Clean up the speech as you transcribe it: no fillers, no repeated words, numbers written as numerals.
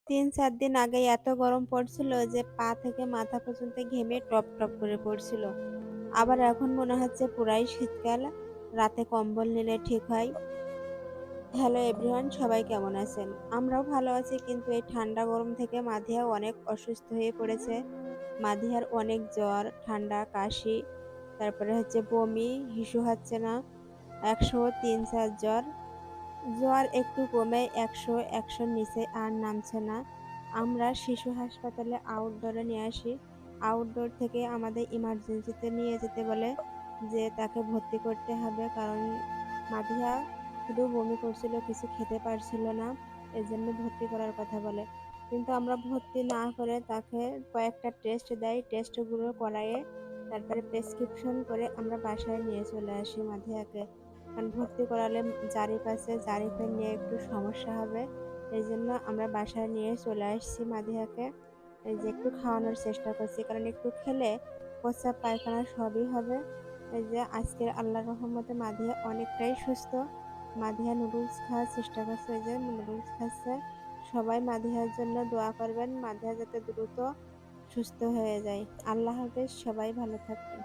৩-৪ দিন আগে এত গরম পড়ছিল যে পা থেকে মাথা পর্যন্ত ঘেমে টপ টপ করে পড়ছিল। আবার এখন মনে হচ্ছে পুরাই শীতকাল, রাতে কম্বল নিলে ঠিক হয়। হ্যালো এভরিওয়ান, সবাই কেমন আছেন? আমরাও ভালো আছি, কিন্তু এই ঠান্ডা গরম থেকে মাধিয়া অনেক অসুস্থ হয়ে পড়েছে। মাধিয়ার অনেক জ্বর, ঠান্ডা, কাশি, তারপরে হচ্ছে বমি, হিসু হচ্ছে না, ১০৩-৪ জ্বর। জ্বর একটু কমে ১০০-১০০-র নিচে আর নামছে না। আমরা শিশু হাসপাতালে আউটডোরে নিয়ে আসি। আউটডোর থেকে আমাদের ইমার্জেন্সিতে নিয়ে যেতে বলে যে তাকে ভর্তি করতে হবে, কারণ মাধিয়া শুধু বমি করছিল, কিছু খেতে পারছিল না। এজন্য ভর্তি করার কথা বলে। কিন্তু আমরা ভর্তি না করে তাকে কয়েকটা টেস্ট দেয়, টেস্টগুলো করায়ে তারপরে প্রেসক্রিপশন করে আমরা বাসায় নিয়ে চলে আসি মাধিয়াকে। কারণ ভর্তি করালে জারিফ আছে, জারিফের নিয়ে একটু সমস্যা হবে। এইজন্য আমরা বাসায় নিয়ে চলে আসছি মাধিয়াকে। এই যে একটু খাওয়ানোর চেষ্টা করছি, কারণ একটু খেলে প্রস্রাব পায়খানা সবই হবে। এই যে আজকের আল্লাহর রহমতে মাধিয়া অনেকটাই সুস্থ। মাধিয়া নুডলস খাওয়ার চেষ্টা করছে, এই যে নুডলস খাচ্ছে। সবাই মাধিয়ার জন্য দোয়া করবেন, মাধিয়া যাতে দ্রুত সুস্থ হয়ে যায়। আল্লাহ হাফেজ, সবাই ভালো থাকবেন।